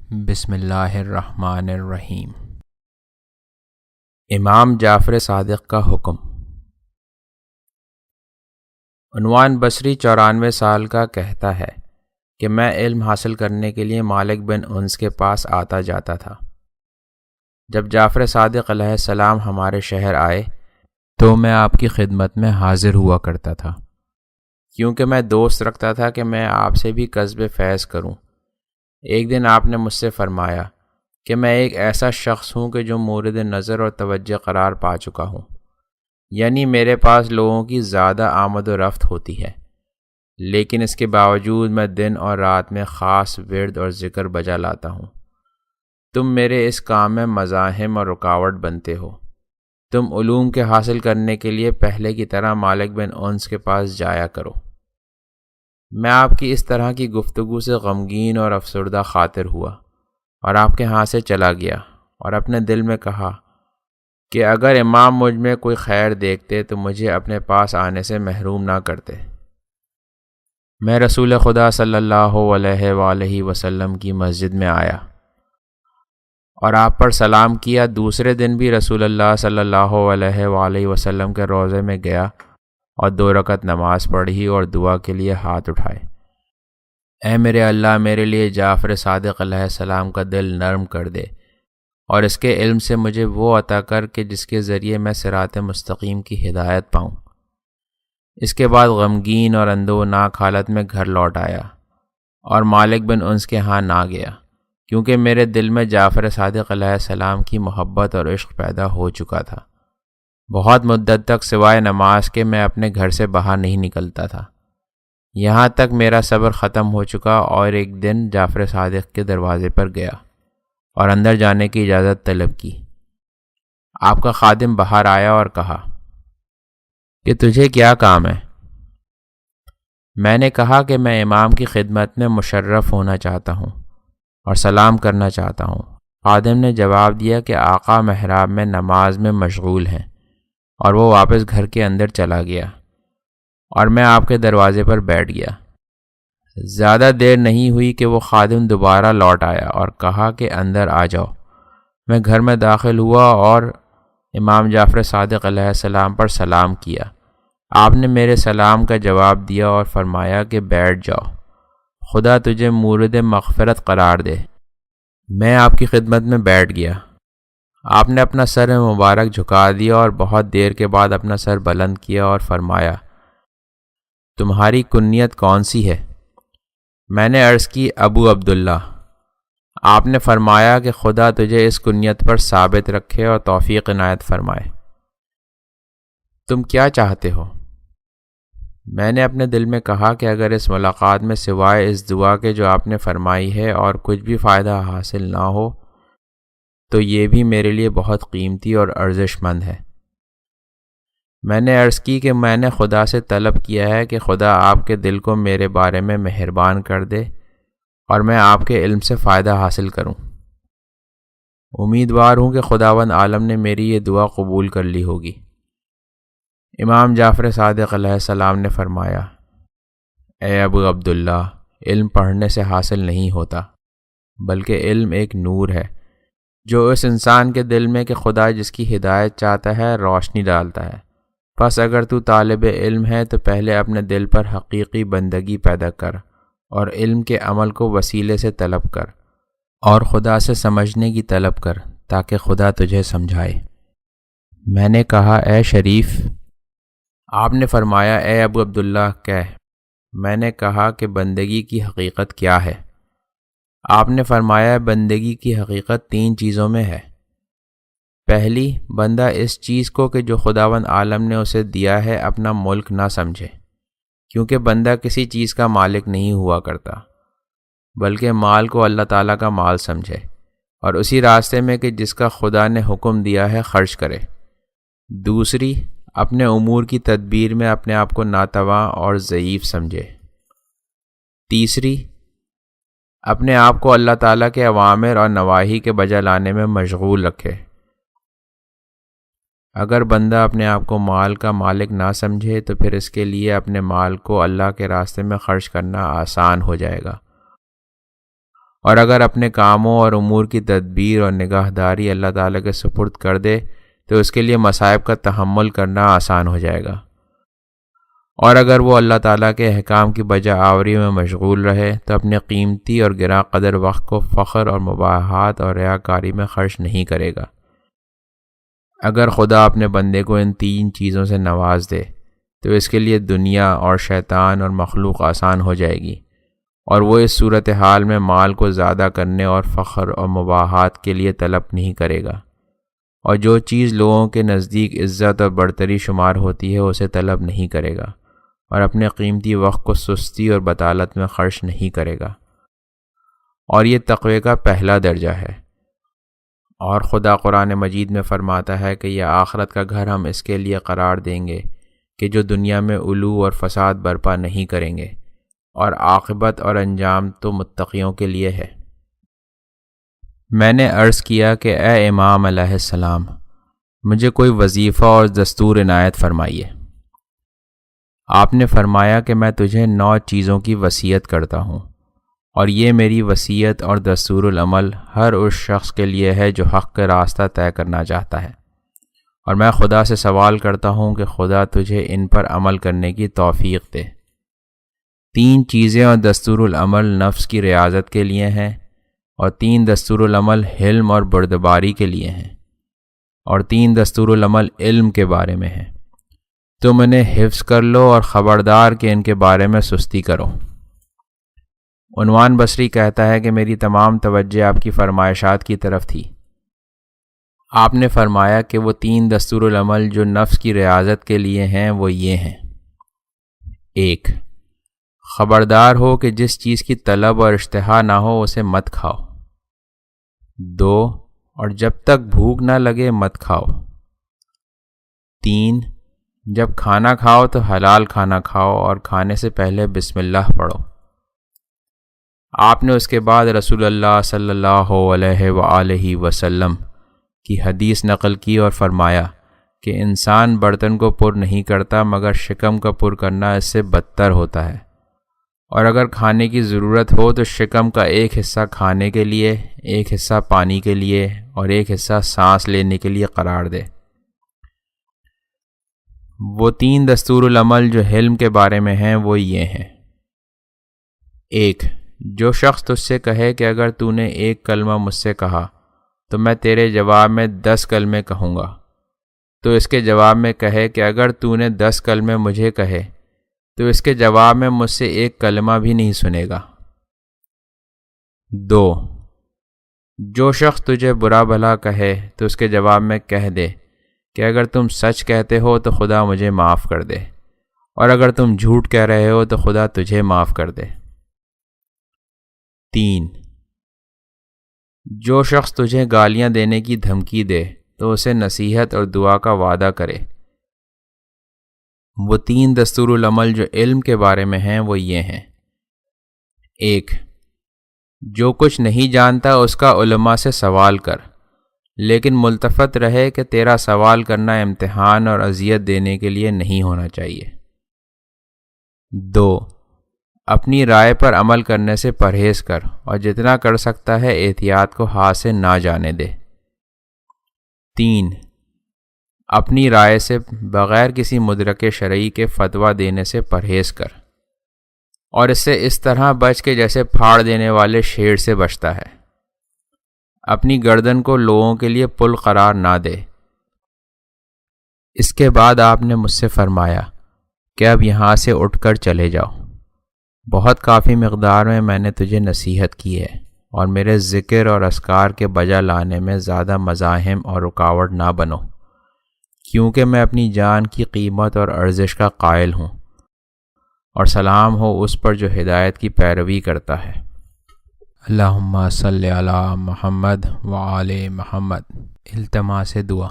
بسم اللہ الرحمن الرحیم۔ امام جعفر صادق کا حکم۔ عنوان بصری 94 سال کا کہتا ہے کہ میں علم حاصل کرنے کے لیے مالک بن انس کے پاس آتا جاتا تھا۔ جب جعفر صادق علیہ السلام ہمارے شہر آئے تو میں آپ کی خدمت میں حاضر ہوا کرتا تھا، کیونکہ میں دوست رکھتا تھا کہ میں آپ سے بھی کسب فیض کروں۔ ایک دن آپ نے مجھ سے فرمایا کہ میں ایک ایسا شخص ہوں کہ جو مورد نظر اور توجہ قرار پا چکا ہوں، یعنی میرے پاس لوگوں کی زیادہ آمد و رفت ہوتی ہے، لیکن اس کے باوجود میں دن اور رات میں خاص ورد اور ذکر بجا لاتا ہوں۔ تم میرے اس کام میں مزاحم اور رکاوٹ بنتے ہو۔ تم علوم کے حاصل کرنے کے لیے پہلے کی طرح مالک بن انس کے پاس جایا کرو۔ میں آپ کی اس طرح کی گفتگو سے غمگین اور افسردہ خاطر ہوا اور آپ کے ہاں سے چلا گیا، اور اپنے دل میں کہا کہ اگر امام مجھ میں کوئی خیر دیکھتے تو مجھے اپنے پاس آنے سے محروم نہ کرتے۔ میں رسول خدا صلی اللہ علیہ وآلہ وسلم کی مسجد میں آیا اور آپ پر سلام کیا۔ دوسرے دن بھی رسول اللہ صلی اللہ علیہ وآلہ وسلم کے روضے میں گیا اور 2 رکعت نماز پڑھی اور دعا کے لیے ہاتھ اٹھائے۔ اے میرے اللہ، میرے لیے جعفر صادق علیہ السلام کا دل نرم کر دے اور اس کے علم سے مجھے وہ عطا کر کہ جس کے ذریعے میں صراط مستقیم کی ہدایت پاؤں۔ اس کے بعد غمگین اور اندوہناک حالت میں گھر لوٹ آیا اور مالک بن انس کے ہاں نہ گیا، کیونکہ میرے دل میں جعفر صادق علیہ السلام کی محبت اور عشق پیدا ہو چکا تھا۔ بہت مدت تک سوائے نماز کے میں اپنے گھر سے باہر نہیں نکلتا تھا، یہاں تک میرا صبر ختم ہو چکا اور ایک دن جعفر صادق کے دروازے پر گیا اور اندر جانے کی اجازت طلب کی۔ آپ کا خادم باہر آیا اور کہا کہ تجھے کیا کام ہے؟ میں نے کہا کہ میں امام کی خدمت میں مشرف ہونا چاہتا ہوں اور سلام کرنا چاہتا ہوں۔ خادم نے جواب دیا کہ آقا محراب میں نماز میں مشغول ہیں، اور وہ واپس گھر کے اندر چلا گیا اور میں آپ کے دروازے پر بیٹھ گیا۔ زیادہ دیر نہیں ہوئی کہ وہ خادم دوبارہ لوٹ آیا اور کہا کہ اندر آ جاؤ۔ میں گھر میں داخل ہوا اور امام جعفر صادق علیہ السلام پر سلام کیا۔ آپ نے میرے سلام کا جواب دیا اور فرمایا کہ بیٹھ جاؤ، خدا تجھے مورد مغفرت قرار دے۔ میں آپ کی خدمت میں بیٹھ گیا۔ آپ نے اپنا سر مبارک جھکا دیا اور بہت دیر کے بعد اپنا سر بلند کیا اور فرمایا، تمہاری کنیت کون سی ہے؟ میں نے عرض کی، ابو عبداللہ۔ آپ نے فرمایا کہ خدا تجھے اس کنیت پر ثابت رکھے اور توفیق عنایت فرمائے۔ تم کیا چاہتے ہو؟ میں نے اپنے دل میں کہا کہ اگر اس ملاقات میں سوائے اس دعا کے جو آپ نے فرمائی ہے اور کچھ بھی فائدہ حاصل نہ ہو تو یہ بھی میرے لیے بہت قیمتی اور ارزش مند ہے۔ میں نے عرض کی کہ میں نے خدا سے طلب کیا ہے کہ خدا آپ کے دل کو میرے بارے میں مہربان کر دے اور میں آپ کے علم سے فائدہ حاصل کروں۔ امیدوار ہوں کہ خداوند عالم نے میری یہ دعا قبول کر لی ہوگی۔ امام جعفر صادق علیہ السلام نے فرمایا، اے ابو عبداللہ، علم پڑھنے سے حاصل نہیں ہوتا، بلکہ علم ایک نور ہے جو اس انسان کے دل میں کہ خدا جس کی ہدایت چاہتا ہے روشنی ڈالتا ہے۔ پس اگر تو طالب علم ہے تو پہلے اپنے دل پر حقیقی بندگی پیدا کر اور علم کے عمل کو وسیلے سے طلب کر اور خدا سے سمجھنے کی طلب کر تاکہ خدا تجھے سمجھائے۔ میں نے کہا، اے شریف۔ آپ نے فرمایا، اے ابو عبداللہ کہہ۔ میں نے کہا کہ بندگی کی حقیقت کیا ہے؟ آپ نے فرمایا، بندگی کی حقیقت 3 چیزوں میں ہے۔ پہلی، بندہ اس چیز کو کہ جو خداوند عالم نے اسے دیا ہے اپنا ملک نہ سمجھے، کیونکہ بندہ کسی چیز کا مالک نہیں ہوا کرتا، بلکہ مال کو اللہ تعالیٰ کا مال سمجھے اور اسی راستے میں کہ جس کا خدا نے حکم دیا ہے خرچ کرے۔ دوسری، اپنے امور کی تدبیر میں اپنے آپ کو ناتواں اور ضعیف سمجھے۔ تیسری، اپنے آپ کو اللہ تعالیٰ کے اوامر اور نواہی کے بجا لانے میں مشغول رکھے۔ اگر بندہ اپنے آپ کو مال کا مالک نہ سمجھے تو پھر اس کے لیے اپنے مال کو اللہ کے راستے میں خرچ کرنا آسان ہو جائے گا اور اگر اپنے کاموں اور امور کی تدبیر اور نگہداری اللہ تعالیٰ کے سپرد کر دے تو اس کے لیے مصائب کا تحمل کرنا آسان ہو جائے گا، اور اگر وہ اللہ تعالیٰ کے احکام کی بجا آوری میں مشغول رہے تو اپنے قیمتی اور گراں قدر وقت کو فخر اور مباحات اور ریاکاری میں خرچ نہیں کرے گا۔ اگر خدا اپنے بندے کو ان 3 چیزوں سے نواز دے تو اس کے لیے دنیا اور شیطان اور مخلوق آسان ہو جائے گی، اور وہ اس صورتحال میں مال کو زیادہ کرنے اور فخر اور مباحات کے لیے طلب نہیں کرے گا، اور جو چیز لوگوں کے نزدیک عزت اور برتری شمار ہوتی ہے اسے طلب نہیں کرے گا، اور اپنے قیمتی وقت کو سستی اور بطالت میں خرچ نہیں کرے گا، اور یہ تقوی کا پہلا درجہ ہے۔ اور خدا قرآن مجید میں فرماتا ہے کہ یہ آخرت کا گھر ہم اس کے لیے قرار دیں گے کہ جو دنیا میں علو اور فساد برپا نہیں کریں گے، اور عاقبت اور انجام تو متقیوں کے لیے ہے۔ میں نے عرض کیا کہ اے امام علیہ السلام، مجھے کوئی وظیفہ اور دستور عنایت فرمائیے۔ آپ نے فرمایا کہ میں تجھے 9 چیزوں کی وصیت کرتا ہوں، اور یہ میری وصیت اور دستور العمل ہر اس شخص کے لیے ہے جو حق کا راستہ طے کرنا چاہتا ہے، اور میں خدا سے سوال کرتا ہوں کہ خدا تجھے ان پر عمل کرنے کی توفیق دے۔ 3 چیزیں اور دستور العمل نفس کی ریاضت کے لیے ہیں، اور 3 دستور العمل حلم اور بردباری کے لیے ہیں، اور 3 دستور العمل علم کے بارے میں ہیں۔ تم انہیں حفظ کر لو اور خبردار کہ ان کے بارے میں سستی کرو۔ عنوان بصری کہتا ہے کہ میری تمام توجہ آپ کی فرمائشات کی طرف تھی۔ آپ نے فرمایا کہ وہ 3 دستور العمل جو نفس کی ریاضت کے لیے ہیں وہ یہ ہیں: 1، خبردار ہو کہ جس چیز کی طلب اور اشتہا نہ ہو اسے مت کھاؤ۔ 2، اور جب تک بھوک نہ لگے مت کھاؤ۔ 3، جب کھانا کھاؤ تو حلال کھانا کھاؤ اور کھانے سے پہلے بسم اللہ پڑھو۔ آپ نے اس کے بعد رسول اللہ صلی اللہ علیہ وآلہ وسلم کی حدیث نقل کی اور فرمایا کہ انسان برتن کو پر نہیں کرتا مگر شکم کا پر کرنا اس سے بدتر ہوتا ہے، اور اگر کھانے کی ضرورت ہو تو شکم کا ایک حصہ کھانے کے لیے، ایک حصہ پانی کے لیے اور ایک حصہ سانس لینے کے لیے قرار دے۔ وہ 3 دستور العمل جو حلم کے بارے میں ہیں وہ یہ ہیں: 1، جو شخص تجھ سے کہے کہ اگر تو نے 1 کلمہ مجھ سے کہا تو میں تیرے جواب میں 10 کلمے کہوں گا، تو اس کے جواب میں کہے کہ اگر تو نے 10 کلمے مجھے کہے تو اس کے جواب میں مجھ سے 1 کلمہ بھی نہیں سنے گا۔ 2، جو شخص تجھے برا بھلا کہے تو اس کے جواب میں کہہ دے کہ اگر تم سچ کہتے ہو تو خدا مجھے معاف کر دے، اور اگر تم جھوٹ کہہ رہے ہو تو خدا تجھے معاف کر دے۔ 3، جو شخص تجھے گالیاں دینے کی دھمکی دے تو اسے نصیحت اور دعا کا وعدہ کرے۔ وہ 3 دستور العمل جو علم کے بارے میں ہیں وہ یہ ہیں: 1، جو کچھ نہیں جانتا اس کا علماء سے سوال کر، لیکن ملتفت رہے کہ تیرا سوال کرنا امتحان اور اذیت دینے کے لیے نہیں ہونا چاہیے۔ 2، اپنی رائے پر عمل کرنے سے پرہیز کر اور جتنا کر سکتا ہے احتیاط کو ہاتھ سے نہ جانے دے۔ 3، اپنی رائے سے بغیر کسی مدرک شرعی کے فتویٰ دینے سے پرہیز کر، اور اس سے اس طرح بچ کے جیسے پھاڑ دینے والے شیر سے بچتا ہے۔ اپنی گردن کو لوگوں کے لیے پل قرار نہ دے۔ اس کے بعد آپ نے مجھ سے فرمایا کہ اب یہاں سے اٹھ کر چلے جاؤ، بہت کافی مقدار میں نے تجھے نصیحت کی ہے، اور میرے ذکر اور اذکار کے بجا لانے میں زیادہ مزاحم اور رکاوٹ نہ بنو، کیونکہ میں اپنی جان کی قیمت اور ارزش کا قائل ہوں، اور سلام ہو اس پر جو ہدایت کی پیروی کرتا ہے۔ اللہم صلی علی محمد وآل محمد۔ التماس دعا۔